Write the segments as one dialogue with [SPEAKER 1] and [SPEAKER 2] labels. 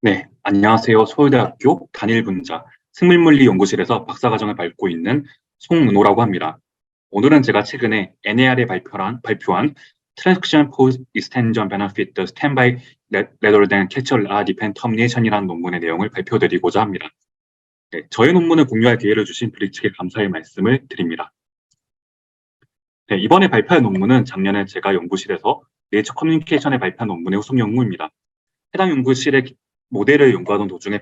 [SPEAKER 1] 네, 안녕하세요. 서울대학교 단일분자 생물물리 연구실에서 박사과정을 밟고 있는 송은호라고 합니다. 오늘은 제가 최근에 NAR에 발표한 Transaction Post Extension Benefit Standby Rather than Catch-all Depend Termination이라는 논문의 내용을 발표드리고자 합니다. 네, 저의 논문을 공유할 기회를 주신 브릭 측에 감사의 말씀을 드립니다. 네, 이번에 발표할 논문은 작년에 제가 연구실에서 네이처 커뮤니케이션에 발표한 논문의 후속 연구입니다. 해당 연구실의 모델을 연구하던 도중에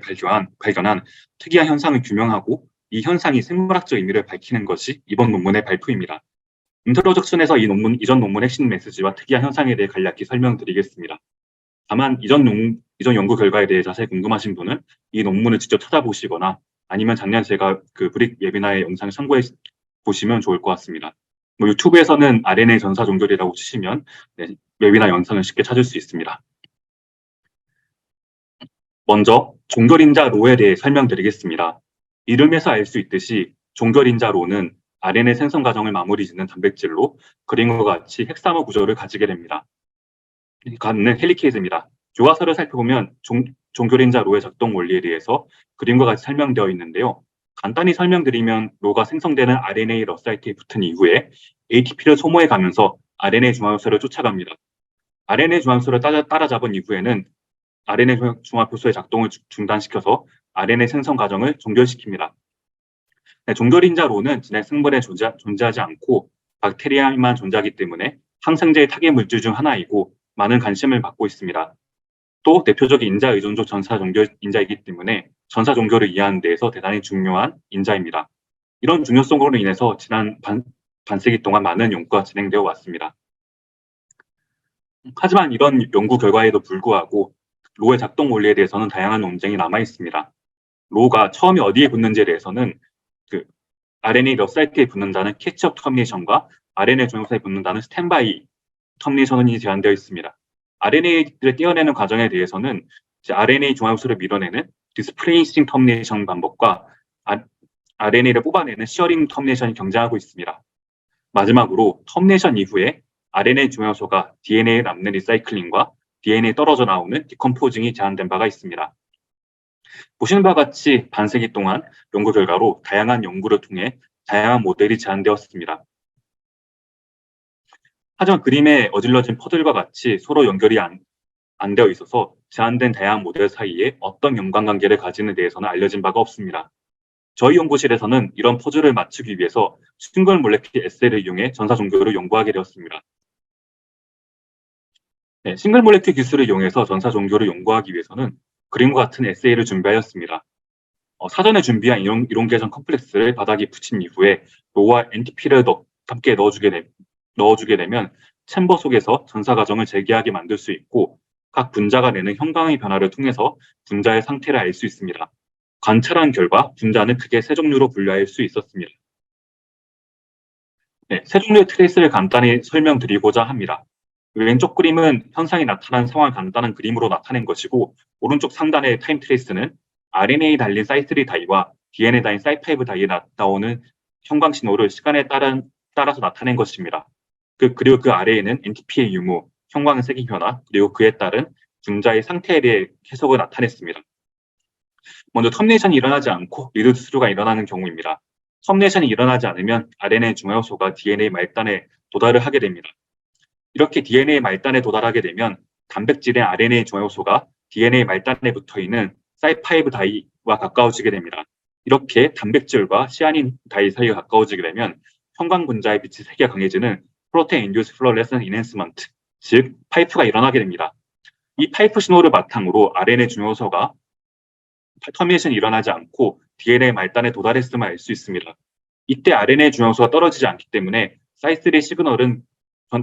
[SPEAKER 1] 발견한 특이한 현상을 규명하고 이 현상이 생물학적 의미를 밝히는 것이 이번 논문의 발표입니다. 인트로덕션에서 이전 논문 핵심 메시지와 특이한 현상에 대해 간략히 설명드리겠습니다. 다만 이전 연구 결과에 대해 자세히 궁금하신 분은 이 논문을 직접 찾아보시거나 아니면 작년 제가 그 브릭 웨비나의 영상을 참고해 보시면 좋을 것 같습니다. 유튜브에서는 RNA 전사 종결이라고 치시면 웨비나 영상을 쉽게 찾을 수 있습니다. 먼저 종결인자 로에 대해 설명드리겠습니다. 이름에서 알 수 있듯이 종결인자 로는 RNA 생성 과정을 마무리 짓는 단백질로 그림과 같이 헥사머 구조를 가지게 됩니다. 갖는 헬리케이즈입니다. 교과서를 살펴보면 종결인자 로의 작동 원리에 대해서 그림과 같이 설명되어 있는데요. 간단히 설명드리면 로가 생성되는 RNA 러사이트에 붙은 이후에 ATP를 소모해 가면서 RNA 중화효소를 쫓아갑니다. RNA 중화효소를 따라잡은 이후에는 RNA 중화효소의 작동을 중단시켜서 RNA 생성 과정을 종결시킵니다. 네, 종결인자로는 진행 생물에 존재하지 않고 박테리아만 존재하기 때문에 항생제의 타겟 물질 중 하나이고 많은 관심을 받고 있습니다. 또 대표적인 인자 의존적 전사 종결 인자이기 때문에 전사 종결을 이해하는 데에서 대단히 중요한 인자입니다. 이런 중요성으로 인해서 지난 반세기 동안 많은 연구가 진행되어 왔습니다. 하지만 이런 연구 결과에도 불구하고 로의 작동 원리에 대해서는 다양한 논쟁이 남아 있습니다. 로가 처음에 어디에 붙는지에 대해서는 그 RNA 러사이트에 붙는다는 캐치업 터미네이션과 RNA 중용사에 붙는다는 스탠바이 터미네이션이 제한되어 있습니다. RNA를 떼어내는 과정에 대해서는 RNA 중화효소를 밀어내는 디스플레이싱 터미네이션 방법과 RNA를 뽑아내는 시어링 터미네이션이 경쟁하고 있습니다. 마지막으로 터미네이션 이후에 RNA 중화효소가 DNA에 남는 리사이클링과 DNA 떨어져 나오는 디컴포징이 제한된 바가 있습니다. 보시는 바와 같이 반세기 동안 연구 결과로 다양한 연구를 통해 다양한 모델이 제안되었습니다. 하지만 그림에 어질러진 퍼즐과 같이 서로 연결이 안 되어 있어서 제안된 다양한 모델 사이에 어떤 연관관계를 가지는 데에서는 알려진 바가 없습니다. 저희 연구실에서는 이런 퍼즐을 맞추기 위해서 싱글 몰레큘 에세이를 이용해 전사 종결을 연구하게 되었습니다. 네, 싱글 몰레큘 기술을 이용해서 전사 종결을 연구하기 위해서는 그림과 같은 에세이를 준비하였습니다. 사전에 준비한 이론 계산 컴플렉스를 바닥에 붙인 이후에 로와 NTP를 함께 넣어주게 되면 챔버 속에서 전사 과정을 재개하게 만들 수 있고 각 분자가 내는 형광의 변화를 통해서 분자의 상태를 알 수 있습니다. 관찰한 결과 분자는 크게 세 종류로 분류할 수 있었습니다. 네, 세 종류의 트레이스를 간단히 설명드리고자 합니다. 왼쪽 그림은 현상이 나타난 상황을 간단한 그림으로 나타낸 것이고 오른쪽 상단의 타임 트레이스는 RNA에 달린 사이3 다이와 DNA에 달린 사이5 다이에 나오는 형광 신호를 시간에 따라서 나타낸 것입니다. 그리고 그 아래에는 NTP의 유무, 형광의 색의 변화, 그리고 그에 따른 분자의 상태에 대해 해석을 나타냈습니다. 먼저 터미네이션이 일어나지 않고 리드스루가 일어나는 경우입니다. 터미네이션이 일어나지 않으면 RNA 중화효소가 DNA 말단에 도달을 하게 됩니다. 이렇게 DNA 말단에 도달하게 되면 단백질의 RNA 중화효소가 DNA 말단에 붙어있는 사이5 다이와 가까워지게 됩니다. 이렇게 단백질과 시아닌 다이 사이가 가까워지게 되면 형광 분자의 빛의 색이 강해지는 프로테인 인듀스 플로레센스 인핸스먼트, 즉 파이프가 일어나게 됩니다. 이 파이프 신호를 바탕으로 RNA 중효소가 터미네이션이 일어나지 않고 DNA 말단에 도달했음을 알 수 있습니다. 이때 RNA 중효소가 떨어지지 않기 때문에 사이3 시그널은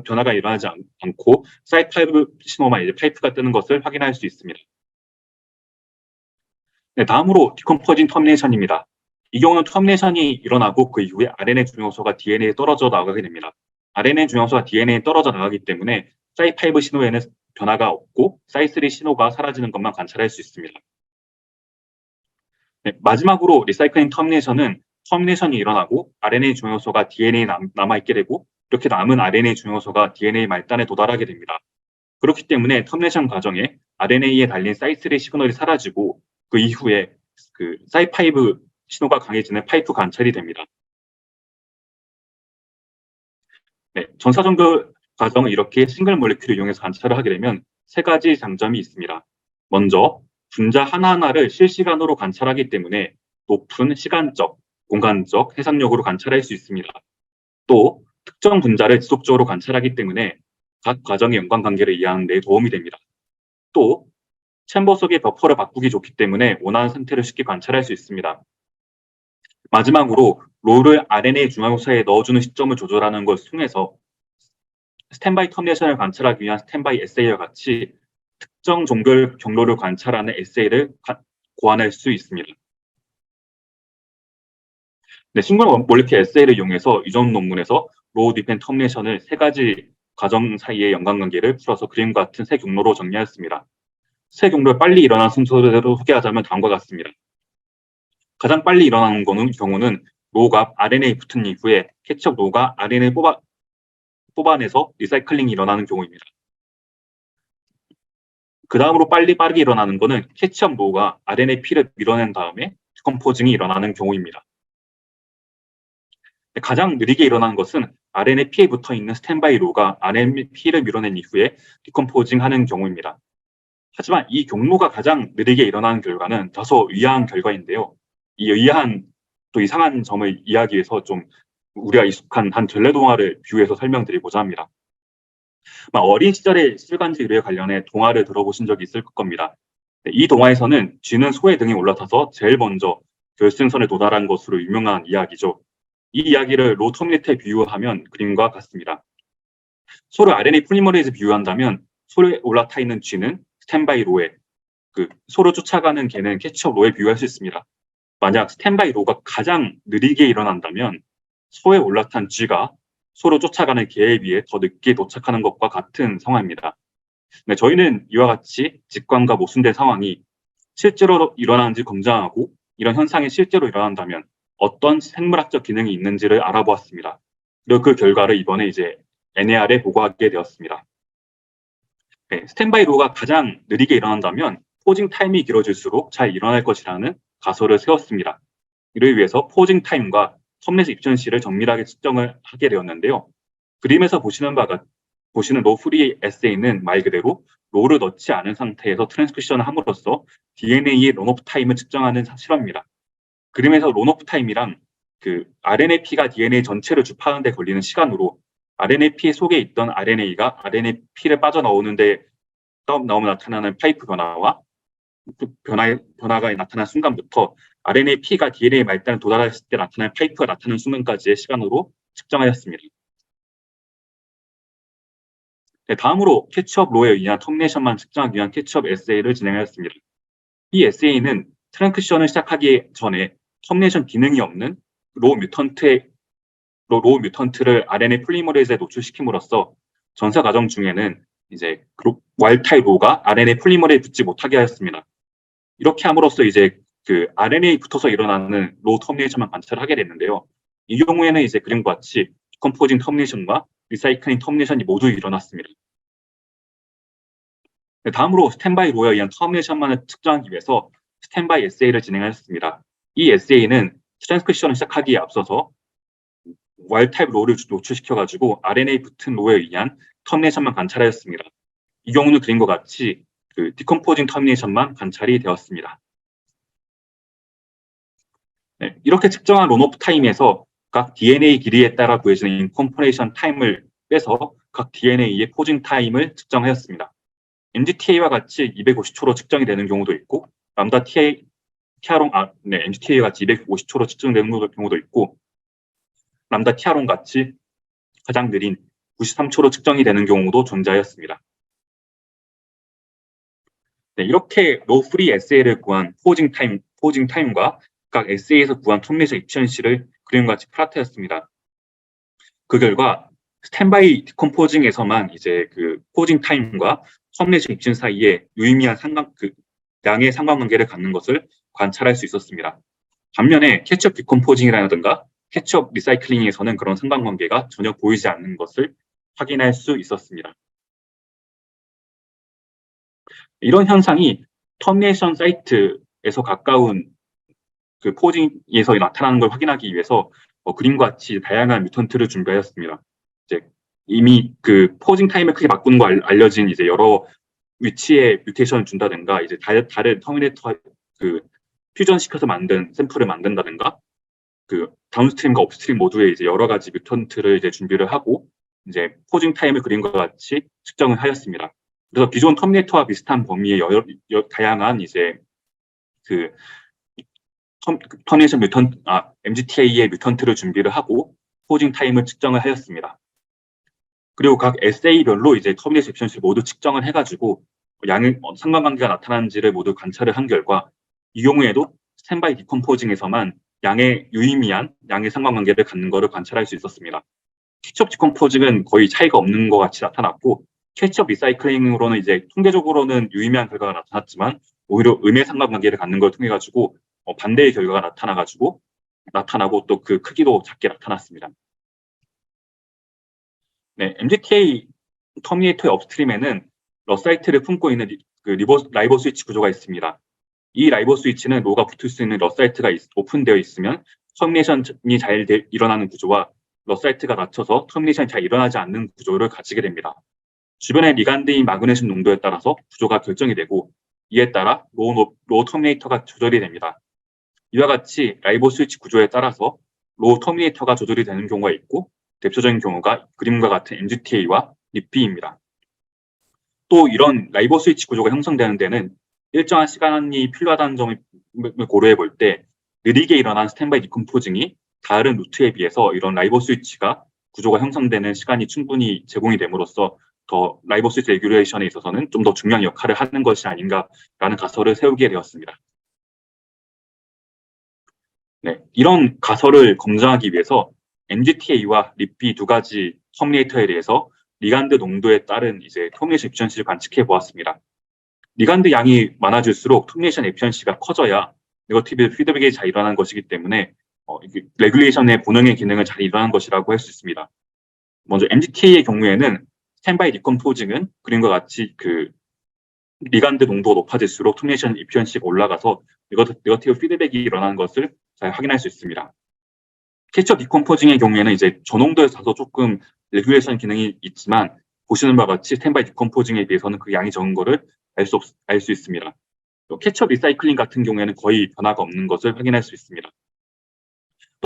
[SPEAKER 1] 변화가 일어나지 않고 사이5 신호만 이제 파이프가 뜨는 것을 확인할 수 있습니다. 네, 다음으로 디컴포진 터미네이션입니다. 이 경우는 터미네이션이 일어나고 그 이후에 RNA 중효소가 DNA에 떨어져 나가게 됩니다. RNA 중효소가 DNA에 떨어져 나가기 때문에 사이5 신호에는 변화가 없고 사이3 신호가 사라지는 것만 관찰할 수 있습니다. 네, 마지막으로 리사이클링 터미네이션은 터미네이션이 일어나고 RNA 중효소가 DNA에 남아있게 되고 이렇게 남은 RNA 중효소가 DNA 말단에 도달하게 됩니다. 그렇기 때문에 터미네이션 과정에 RNA에 달린 사이3 시그널이 사라지고 그 이후에 그 사이5 신호가 강해지는 파이프 관찰이 됩니다. 네, 전사정글 과정을 이렇게 싱글 몰레큘을 이용해서 관찰을 하게 되면 세 가지 장점이 있습니다. 먼저 분자 하나하나를 실시간으로 관찰하기 때문에 높은 시간적, 공간적 해상력으로 관찰할 수 있습니다. 또 특정 분자를 지속적으로 관찰하기 때문에 각 과정의 연관관계를 이해하는 데 도움이 됩니다. 또 챔버 속의 버퍼를 바꾸기 좋기 때문에 원하는 상태를 쉽게 관찰할 수 있습니다. 마지막으로 롤을 RNA 중화요소에 넣어주는 시점을 조절하는 것을 통해서 스탠바이 터미네이션을 관찰하기 위한 스탠바이 에세이와 같이 특정 종결 경로를 관찰하는 에세이를 고안할 수 있습니다. 네, 싱글 몰레큘 에세이를 이용해서 이전 논문에서 로우 디펜 터미네이션을 세 가지 과정 사이의 연관관계를 풀어서 그림과 같은 세 경로로 정리하였습니다. 세 경로를 빨리 일어나는 순서대로 소개하자면 다음과 같습니다. 가장 빨리 일어나는 경우는 로우가 RNA 붙은 이후에 캐치업 로우가 RNA 뽑아내서 리사이클링이 일어나는 경우입니다. 그 다음으로 빠르게 일어나는 것은 캐치업 로우가 RNA-P를 밀어낸 다음에 디컴포징이 일어나는 경우입니다. 가장 느리게 일어나는 것은 RNA-P에 붙어있는 스탠바이 로우가 RNA-P를 밀어낸 이후에 디컴포징하는 경우입니다. 하지만 이 경로가 가장 느리게 일어나는 결과는 다소 의아한 결과인데요. 이 의아한 또 이상한 점을 이해하기 위해서 좀 우리가 익숙한 한 전래동화를 비유해서 설명드리고자 합니다. 어린 시절에 실관지 의료에 관련해 동화를 들어보신 적이 있을 겁니다. 이 동화에서는 쥐는 소의 등에 올라타서 제일 먼저 결승선에 도달한 것으로 유명한 이야기죠. 이 이야기를 로터미네이터에 비유하면 그림과 같습니다. 소를 RNA 폴리머레이즈 비유한다면 소에 올라타 있는 쥐는 스탠바이 로에, 소를 쫓아가는 개는 캐치업 로에 비유할 수 있습니다. 만약 스탠바이 로가 가장 느리게 일어난다면 소에 올라탄 쥐가 소로 쫓아가는 개에 비해 더 늦게 도착하는 것과 같은 상황입니다. 네, 저희는 이와 같이 직관과 모순된 상황이 실제로 일어나는지 검증하고 이런 현상이 실제로 일어난다면 어떤 생물학적 기능이 있는지를 알아보았습니다. 그리고 그 결과를 이번에 이제 NAR에 보고하게 되었습니다. 네, 스탠바이 로가 가장 느리게 일어난다면 포징 타임이 길어질수록 잘 일어날 것이라는 가설을 세웠습니다. 이를 위해서 포징 타임과 텀넷 입천시를 정밀하게 측정을 하게 되었는데요. 그림에서 보시는 로우 프리 에세이는 말 그대로 로우를 넣지 않은 상태에서 트랜스크리션을 함으로써 DNA의 런오프 타임을 측정하는 실험입니다. 그림에서 런오프 타임이란 RNA-P가 DNA 전체를 주파하는 데 걸리는 시간으로 RNA-P 속에 있던 RNA가 RNA-P를 빠져나오는데 나오면 나타나는 파이프 변화와 변화가 나타난 순간부터 RNA-P가 DNA 말단에 도달했을 때 나타나는 파이프가 나타나는 순간까지의 시간으로 측정하였습니다. 네, 다음으로 캐치업 로에 의한 터미네이션만 측정하기 위한 캐치업 에세이를 진행하였습니다. 이 에세이는 트랜크션을 시작하기 전에 터미네이션 기능이 없는 로우 뮤턴트를 RNA 폴리머레이즈에 노출시킴으로써 전사 과정 중에는 이제 와일드타입 로우가 RNA 폴리머레이즈에 붙지 못하게 하였습니다. 이렇게 함으로써 이제 RNA에 붙어서 일어나는 로우 터미네이션만 관찰하게 됐는데요. 이 경우에는 이제 그림과 같이 디컴포징 터미네이션과 리사이클링 터미네이션이 모두 일어났습니다. 다음으로 스탠바이 로에 의한 터미네이션만을 측정하기 위해서 스탠바이 에세이를 진행하였습니다. 이 에세이는 트랜스크리션을 시작하기에 앞서서 와일드타입 로우를 노출시켜가지고 RNA 붙은 로에 의한 터미네이션만 관찰하였습니다. 이 경우는 그림과 같이 디컴포징 터미네이션만 관찰이 되었습니다. 네, 이렇게 측정한 런오프 타임에서 각 DNA 길이에 따라 구해지는 인컴포레이션 타임을 빼서 각 DNA의 포징 타임을 측정하였습니다. MGTA와 같이 250초로 측정이 되는 경우도 있고 람다 MGTA와 같이 250초로 측정되는 경우도 있고 람다 티아론 같이 가장 느린 93초로 측정이 되는 경우도 존재하였습니다. 네, 이렇게 로우 프리 에세이를 구한 포징 타임과 각 에세이에서 구한 톱넷의 입천시를 그림과 같이 플라트했습니다. 그 결과 스탠바이 디컴포징에서만 이제 포징 타임과 톱넷의 입천 사이에 유의미한 양의 상관관계를 갖는 것을 관찰할 수 있었습니다. 반면에 캐치업 디컴포징이라든가 캐치업 리사이클링에서는 그런 상관관계가 전혀 보이지 않는 것을 확인할 수 있었습니다. 이런 현상이 터미네이션 사이트에서 가까운 그 포징에서 나타나는 걸 확인하기 위해서 그림과 같이 다양한 뮤턴트를 준비하였습니다. 이제 이미 그 포징 타임을 크게 바꾸는 거 알려진 이제 여러 위치에 뮤테이션을 준다든가 이제 다른 터미네이터 그 퓨전 시켜서 만든 샘플을 만든다든가 그 다운스트림과 업스트림 모두에 이제 여러 가지 뮤턴트를 이제 준비를 하고 이제 포징 타임을 그림과 같이 측정을 하였습니다. 그래서 기존 터미네이터와 비슷한 범위의 다양한 이제 그 터미네이션 MGTA의 뮤턴트를 준비를 하고 포징 타임을 측정을 하였습니다. 그리고 각 SA별로 이제 터미네이션 에피션시를 모두 측정을 해가지고 상관관계가 나타나는지를 모두 관찰을 한 결과 이 경우에도 스탠바이 디컴포징에서만 양의 유의미한 양의 상관관계를 갖는 것을 관찰할 수 있었습니다. 캐치업 디컴포징은 거의 차이가 없는 것 같이 나타났고 캐치업 리사이클링으로는 이제 통계적으로는 유의미한 결과가 나타났지만 오히려 음의 상관관계를 갖는 걸 통해 가지고 반대의 결과가 나타나고 또 그 크기도 작게 나타났습니다. 네, MGTA 터미네이터의 업스트림에는 러사이트를 품고 있는 그 라이버 스위치 구조가 있습니다. 이 라이버 스위치는 로가 붙을 수 있는 러사이트가 오픈되어 있으면 터미네이션이 잘 일어나는 구조와 러사이트가 낮춰서 터미네이션이 잘 일어나지 않는 구조를 가지게 됩니다. 주변의 리간드인 마그네슘 농도에 따라서 구조가 결정이 되고 이에 따라 로 터미네이터가 조절이 됩니다. 이와 같이 라이버 스위치 구조에 따라서 로 터미네이터가 조절이 되는 경우가 있고 대표적인 경우가 그림과 같은 MGTA와 리피입니다. 또 이런 라이버 스위치 구조가 형성되는 데는 일정한 시간이 필요하다는 점을 고려해 볼 때 느리게 일어난 스탠바이 디컴포징이 다른 루트에 비해서 이런 라이버 스위치가 구조가 형성되는 시간이 충분히 제공이 됨으로써 더 라이버 스위치 레귤레이션에 있어서는 좀 더 중요한 역할을 하는 것이 아닌가라는 가설을 세우게 되었습니다. 네, 이런 가설을 검증하기 위해서 MGTA와 리피 두 가지 터미네이터에 대해서 리간드 농도에 따른 이제 터미네이션 에피션시를 관측해 보았습니다. 리간드 양이 많아질수록 터미네이션 에피션시가 커져야 네거티브 피드백이 잘 일어나는 것이기 때문에 레귤레이션의 본능의 기능을 잘 일어나는 것이라고 할 수 있습니다. 먼저 MGTA의 경우에는 스탠바이 디컴포징은 그림과 같이 그 리간드 농도가 높아질수록 터미네이션 에피션시가 올라가서 네거티브 피드백이 일어나는 것을 잘 확인할 수 있습니다. 캐치업 디컴포징의 경우에는 이제 저농도에서 다소 조금 레귤레이션 기능이 있지만 보시는 바와 같이 스탠바이 디컴포징에 비해서는 그 양이 적은 것을 알 수 있습니다. 또 캐치업 리사이클링 같은 경우에는 거의 변화가 없는 것을 확인할 수 있습니다.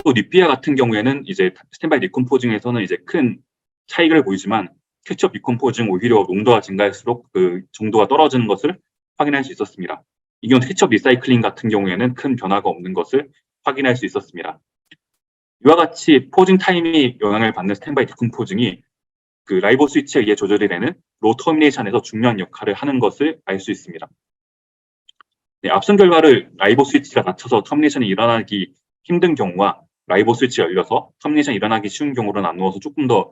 [SPEAKER 1] 또 리피아 같은 경우에는 이제 스탠바이 디컴포징에서는 이제 큰 차이를 보이지만 캐치업 디컴포징 오히려 농도가 증가할수록 그 정도가 떨어지는 것을 확인할 수 있었습니다. 이 경우 캐치업 리사이클링 같은 경우에는 큰 변화가 없는 것을 확인할 수 있었습니다. 이와 같이 포징 타임이 영향을 받는 스탠바이 디컴포징이 그 라이버 스위치에 의해 조절이 되는 로 터미네이션에서 중요한 역할을 하는 것을 알 수 있습니다. 네, 앞선 결과를 라이버 스위치가 낮춰서 터미네이션이 일어나기 힘든 경우와 라이버 스위치가 열려서 터미네이션이 일어나기 쉬운 경우로 나누어서 조금 더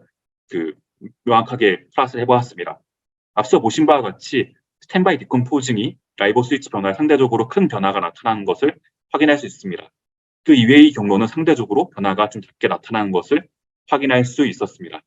[SPEAKER 1] 명확하게 플러스를 해보았습니다. 앞서 보신 바와 같이 스탠바이 디컴포징이 라이버 스위치 변화에 상대적으로 큰 변화가 나타나는 것을 확인할 수 있습니다. 그 이외의 경로는 상대적으로 변화가 좀 작게 나타나는 것을 확인할 수 있었습니다.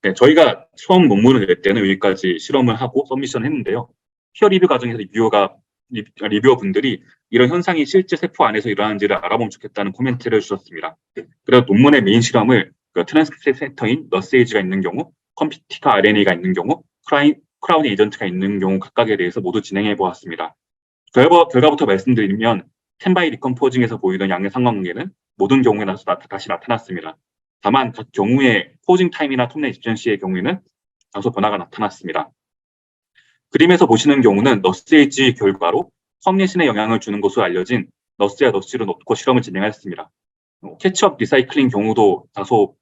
[SPEAKER 1] 네, 저희가 처음 논문을 낼 때는 여기까지 실험을 하고 서미션을 했는데요. 피어 리뷰 과정에서 리뷰어 분들이 이런 현상이 실제 세포 안에서 일어나는지를 알아보면 좋겠다는 코멘트를 주셨습니다. 그래서 논문의 메인 실험을 트랜스크립션 팩터인 너스에이지가 있는 경우, 컴피티터 RNA가 있는 경우, 크라운 에이전트가 있는 경우 각각에 대해서 모두 진행해 보았습니다. 결과부터 말씀드리면 스탠바이 디컴포징에서 보이던 양의 상관관계는 모든 경우에 다시 나타났습니다. 다만 각 경우의 포징 타임이나 터미네이션 에피션시의 경우에는 다소 변화가 나타났습니다. 그림에서 보시는 경우는 너스에이지 결과로 터미네이션에 영향을 주는 것으로 알려진 너스와 너스를 놓고 실험을 진행했습니다. 캐치업 리사이클링 경우도 다소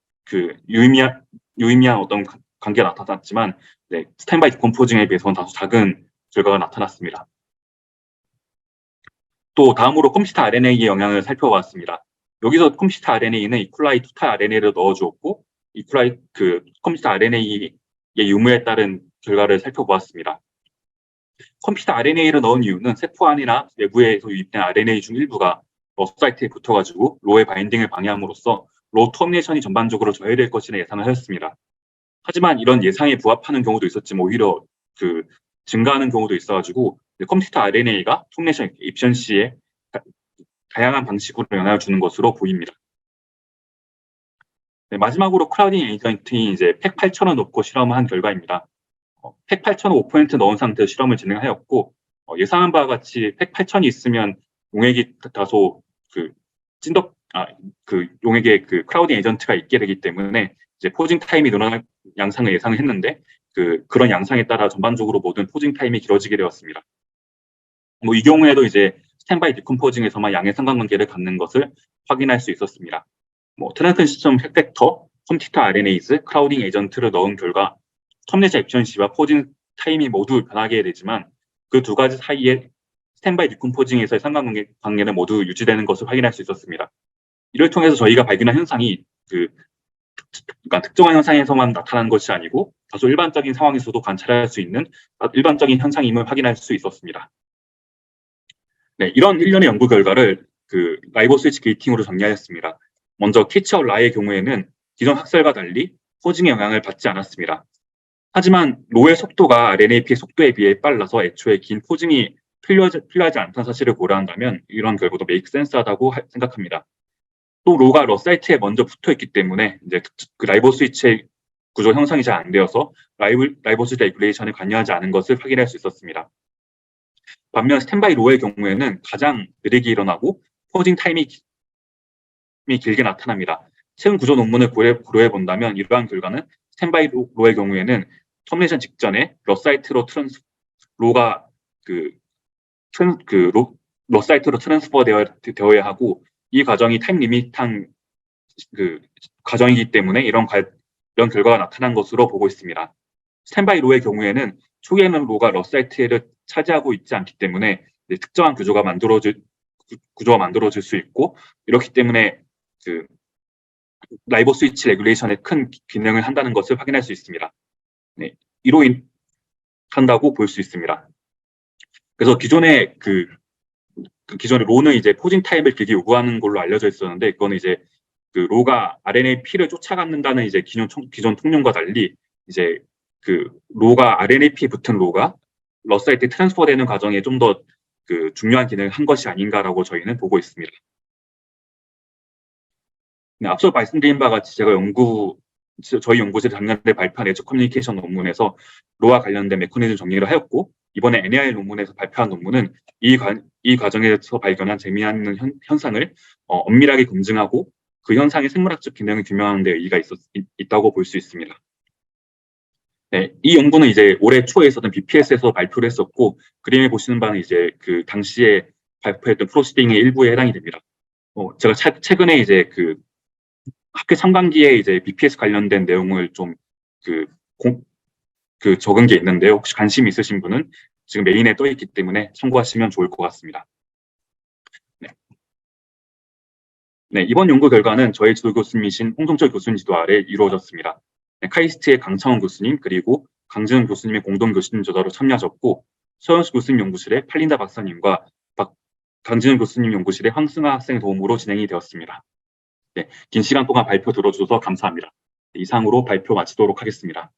[SPEAKER 1] 유의미한 어떤 관계가 나타났지만 스탠바이 디컴포징에 비해서는 다소 작은 결과가 나타났습니다. 또 다음으로 컴퓨터 RNA의 영향을 살펴봤습니다. 여기서 컴퓨터 RNA는 이퀄라이 토탈 RNA를 넣어주었고 컴퓨터 RNA의 유무에 따른 결과를 살펴보았습니다. 컴퓨터 RNA를 넣은 이유는 세포 안이나 외부에서 유입된 RNA 중 일부가 러사이트에 붙어가지고 로의 바인딩을 방해함으로써 로 터미네이션이 전반적으로 저해될 것이라 예상을 하였습니다. 하지만 이런 예상에 부합하는 경우도 있었지만 오히려 증가하는 경우도 있어가지고 컴퓨터 RNA가 톱레션 입션시에 다양한 방식으로 영향을 주는 것으로 보입니다. 네, 마지막으로 크라우딩 에이전트인 이제 팩 8,000을 넣고 실험을 한 결과입니다. 팩 8,000을 5% 넣은 상태에서 실험을 진행하였고, 예상한 바와 같이 팩 8,000이 있으면 용액이 다소 용액에 크라우딩 에이전트가 있게 되기 때문에 이제 포징 타임이 늘어날 양상을 예상을 했는데 그런 양상에 따라 전반적으로 모든 포징 타임이 길어지게 되었습니다. 이 경우에도 이제 스탠바이 디컴포징에서만 양의 상관관계를 갖는 것을 확인할 수 있었습니다. 트랜스션 팩터, 컴퓨터 RNAs, 크라우딩 에이전트를 넣은 결과 텀레자 입션시와 포징 타임이 모두 변하게 되지만 그 두 가지 사이에 스탠바이 디컴포징에서의 상관관계는 모두 유지되는 것을 확인할 수 있었습니다. 이를 통해서 저희가 발견한 현상이 그러니까 특정한 현상에서만 나타나는 것이 아니고 다소 일반적인 상황에서도 관찰할 수 있는 일반적인 현상임을 확인할 수 있었습니다. 네, 이런 일련의 연구 결과를 라이보 스위치 게이팅으로 정리하였습니다. 먼저 키츠와 라의 경우에는 기존 학설과 달리 포징의 영향을 받지 않았습니다. 하지만 로의 속도가 RNA-P의 속도에 비해 빨라서 애초에 긴 포징이 필요하지 않다는 사실을 고려한다면 이런 결과도 메이크 센스하다고 생각합니다. 또 로가 러 사이트에 먼저 붙어있기 때문에 이제 라이보 스위치의 구조 형성이 잘 안 되어서 라이보 스위치 레귤레이션에 관여하지 않은 것을 확인할 수 있었습니다. 반면 스탠바이 로의 경우에는 가장 느리게 일어나고 포징 타임이 길게 나타납니다. 최근 구조 논문을 고려해 본다면 이러한 결과는 스탠바이 로의 경우에는 터미네이션 직전에 러 사이트로 로가 러 사이트로 트랜스퍼 되어야 하고 이 과정이 타임 리밋한 과정이기 때문에 이런 결과가 나타난 것으로 보고 있습니다. 스탠바이 로의 경우에는 초기에는 로가 러 사이트를 차지하고 있지 않기 때문에 특정한 구조가 만들어질 수 있고 이렇기 때문에 라이보 스위치 레귤레이션에 큰 기능을 한다는 것을 확인할 수 있습니다. 네, 이로 한다고 볼 수 있습니다. 그래서 기존에 로는 이제 포징 타임을 길게 요구하는 걸로 알려져 있었는데 그거는 이제 로가 RNA-P를 쫓아가는다는 이제 기존 통념과 달리 이제 로가 RNA-P에 붙은 로가 러 사이트에 트랜스퍼되는 과정에 좀 더 중요한 기능을 한 것이 아닌가라고 저희는 보고 있습니다. 네, 앞서 말씀드린 바와 같이 저희 연구실에 작년에 발표한 에저 커뮤니케이션 논문에서 로와 관련된 메커니즘 정리를 하였고 이번에 NAI 논문에서 발표한 논문은 이 과정에서 발견한 재미있는 현상을 엄밀하게 검증하고 그 현상의 생물학적 기능을 규명하는 데 의의가 있다고 볼 수 있습니다. 네, 이 연구는 이제 올해 초에 있었던 BPS에서 발표를 했었고 그림에 보시는 바는 이제 당시에 발표했던 프로시딩의 일부에 해당이 됩니다. 제가 최근에 이제 학회 참관기에 이제 BPS 관련된 내용을 좀 적은 게 있는데요. 혹시 관심 있으신 분은 지금 메인에 떠 있기 때문에 참고하시면 좋을 것 같습니다. 네, 이번 연구 결과는 저희 지도 교수님이신 홍성철 교수님 지도 아래 이루어졌습니다. 네, 카이스트의 강창원 교수님 그리고 강지은 교수님의 공동 교수님 조사로 참여하셨고 서현수 교수님 연구실의 팔린다 박사님과 강지은 교수님 연구실의 황승아 학생의 도움으로 진행이 되었습니다. 네, 긴 시간 동안 발표 들어주셔서 감사합니다. 네, 이상으로 발표 마치도록 하겠습니다.